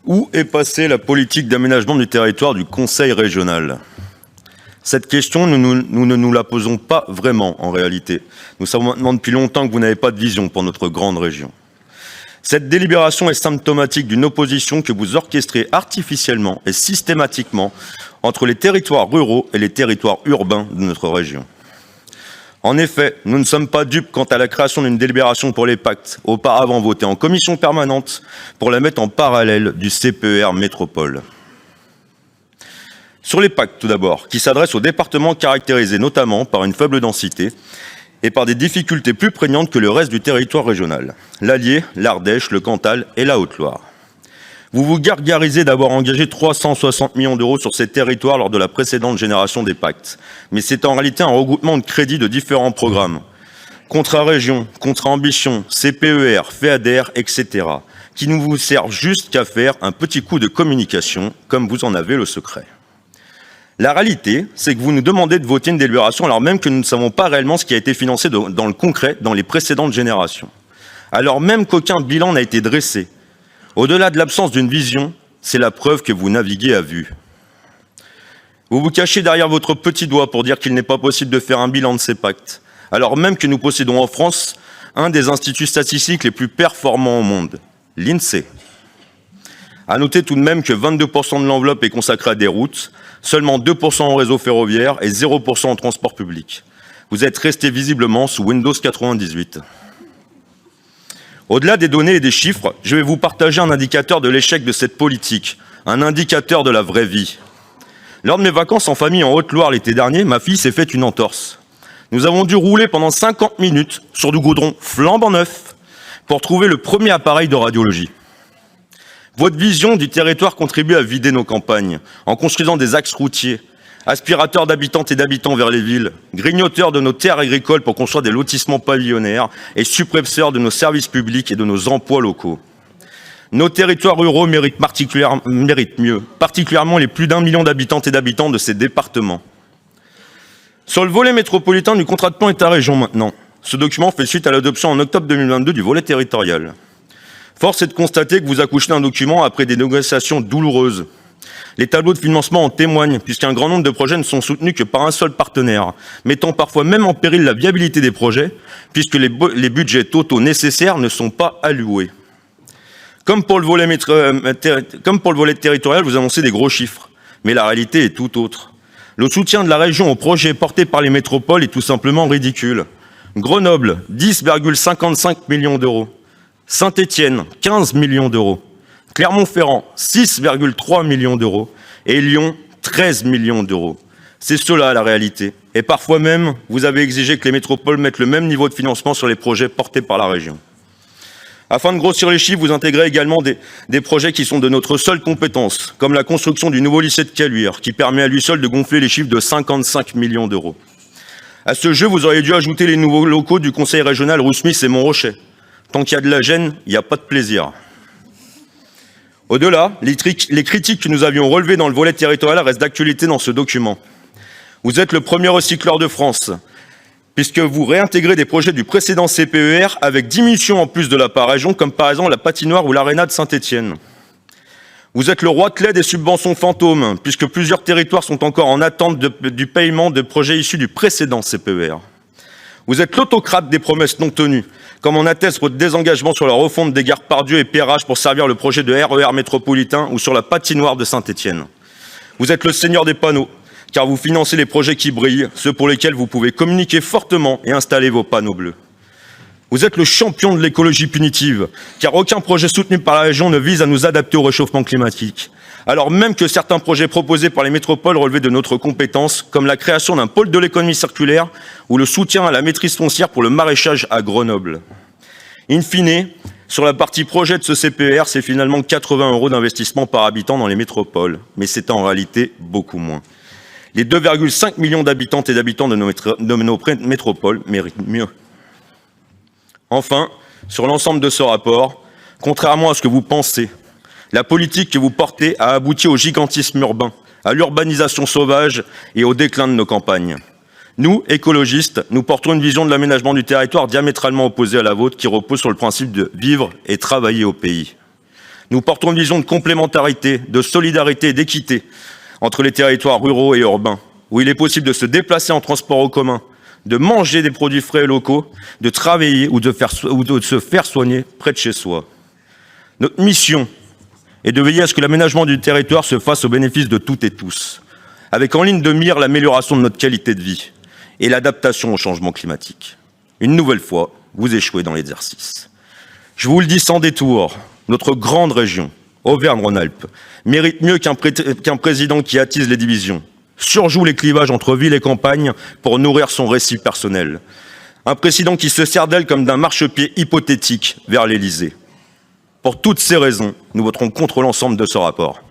Où est passée la politique d'aménagement du territoire du Conseil régional? Cette question, nous ne nous la posons pas vraiment en réalité. Nous savons maintenant depuis longtemps que vous n'avez pas de vision pour notre grande région. Cette délibération est symptomatique d'une opposition que vous orchestrez artificiellement et systématiquement entre les territoires ruraux et les territoires urbains de notre région. En effet, nous ne sommes pas dupes quant à la création d'une délibération pour les pactes, auparavant votée en commission permanente, pour la mettre en parallèle du CPER Métropole. Sur les pactes, tout d'abord, qui s'adressent aux départements caractérisés notamment par une faible densité et par des difficultés plus prégnantes que le reste du territoire régional, l'Allier, l'Ardèche, le Cantal et la Haute-Loire. Vous vous gargarisez d'avoir engagé 360 millions d'euros sur ces territoires lors de la précédente génération des pactes. Mais c'est en réalité un regroupement de crédits de différents programmes. Contrat région, contrat ambition, CPER, FEADER, etc. qui ne vous servent juste qu'à faire un petit coup de communication, comme vous en avez le secret. La réalité, c'est que vous nous demandez de voter une délibération alors même que nous ne savons pas réellement ce qui a été financé dans le concret dans les précédentes générations. Alors même qu'aucun bilan n'a été dressé. Au-delà de l'absence d'une vision, c'est la preuve que vous naviguez à vue. Vous vous cachez derrière votre petit doigt pour dire qu'il n'est pas possible de faire un bilan de ces pactes, alors même que nous possédons en France un des instituts statistiques les plus performants au monde, l'INSEE. À noter tout de même que 22% de l'enveloppe est consacrée à des routes, seulement 2% au réseau ferroviaire et 0% au transport public. Vous êtes resté visiblement sous Windows 98. Au-delà des données et des chiffres, je vais vous partager un indicateur de l'échec de cette politique, un indicateur de la vraie vie. Lors de mes vacances en famille en Haute-Loire l'été dernier, ma fille s'est fait une entorse. Nous avons dû rouler pendant 50 minutes sur du goudron flambant neuf pour trouver le premier appareil de radiologie. Votre vision du territoire contribue à vider nos campagnes en construisant des axes routiers, aspirateurs d'habitantes et d'habitants vers les villes, grignoteurs de nos terres agricoles pour construire des lotissements pavillonnaires et suppresseurs de nos services publics et de nos emplois locaux. Nos territoires ruraux méritent mieux, particulièrement les plus d'1 million d'habitantes et d'habitants de ces départements. Sur le volet métropolitain du contrat de plan État-région maintenant, ce document fait suite à l'adoption en octobre 2022 du volet territorial. Force est de constater que vous accouchez d'un document après des négociations douloureuses. Les tableaux de financement en témoignent, puisqu'un grand nombre de projets ne sont soutenus que par un seul partenaire, mettant parfois même en péril la viabilité des projets, puisque les budgets totaux nécessaires ne sont pas alloués. Comme pour le volet territorial, vous annoncez des gros chiffres, mais la réalité est tout autre. Le soutien de la région aux projets portés par les métropoles est tout simplement ridicule. Grenoble, 10,55 millions d'euros. Saint-Étienne, 15 millions d'euros. Clermont-Ferrand, 6,3 millions d'euros. Et Lyon, 13 millions d'euros. C'est cela la réalité. Et parfois même, vous avez exigé que les métropoles mettent le même niveau de financement sur les projets portés par la région. Afin de grossir les chiffres, vous intégrez également des projets qui sont de notre seule compétence, comme la construction du nouveau lycée de Caluire, qui permet à lui seul de gonfler les chiffres de 55 millions d'euros. À ce jeu, vous auriez dû ajouter les nouveaux locaux du conseil régional Roussemis et Montrochet. Tant qu'il y a de la gêne, il n'y a pas de plaisir. Au-delà, les critiques que nous avions relevées dans le volet territorial restent d'actualité dans ce document. Vous êtes le premier recycleur de France, puisque vous réintégrez des projets du précédent CPER avec diminution en plus de la part région, comme par exemple la patinoire ou l'aréna de Saint-Étienne. Vous êtes le roi clé des subventions fantômes, puisque plusieurs territoires sont encore en attente du paiement de projets issus du précédent CPER. Vous êtes l'autocrate des promesses non tenues, comme en atteste votre désengagement sur la refonte des gares Pardieu et Perrache pour servir le projet de RER métropolitain ou sur la patinoire de Saint-Étienne. Vous êtes le seigneur des panneaux, car vous financez les projets qui brillent, ceux pour lesquels vous pouvez communiquer fortement et installer vos panneaux bleus. Vous êtes le champion de l'écologie punitive, car aucun projet soutenu par la région ne vise à nous adapter au réchauffement climatique. Alors même que certains projets proposés par les métropoles relevaient de notre compétence, comme la création d'un pôle de l'économie circulaire ou le soutien à la maîtrise foncière pour le maraîchage à Grenoble. In fine, sur la partie projet de ce CPER, c'est finalement 80 € d'investissement par habitant dans les métropoles, mais c'est en réalité beaucoup moins. Les 2,5 millions d'habitantes et d'habitants de nos métropoles méritent mieux. Enfin, sur l'ensemble de ce rapport, contrairement à ce que vous pensez, la politique que vous portez a abouti au gigantisme urbain, à l'urbanisation sauvage et au déclin de nos campagnes. Nous, écologistes, nous portons une vision de l'aménagement du territoire diamétralement opposée à la vôtre qui repose sur le principe de vivre et travailler au pays. Nous portons une vision de complémentarité, de solidarité et d'équité entre les territoires ruraux et urbains, où il est possible de se déplacer en transport en commun, de manger des produits frais et locaux, de travailler ou de se faire soigner près de chez soi. Notre mission est de veiller à ce que l'aménagement du territoire se fasse au bénéfice de toutes et tous, avec en ligne de mire l'amélioration de notre qualité de vie et l'adaptation au changement climatique. Une nouvelle fois, vous échouez dans l'exercice. Je vous le dis sans détour, notre grande région, Auvergne-Rhône-Alpes, mérite mieux qu'un président qui attise les divisions, surjoue les clivages entre ville et campagne pour nourrir son récit personnel. Un président qui se sert d'elle comme d'un marchepied hypothétique vers l'Élysée. Pour toutes ces raisons, nous voterons contre l'ensemble de ce rapport.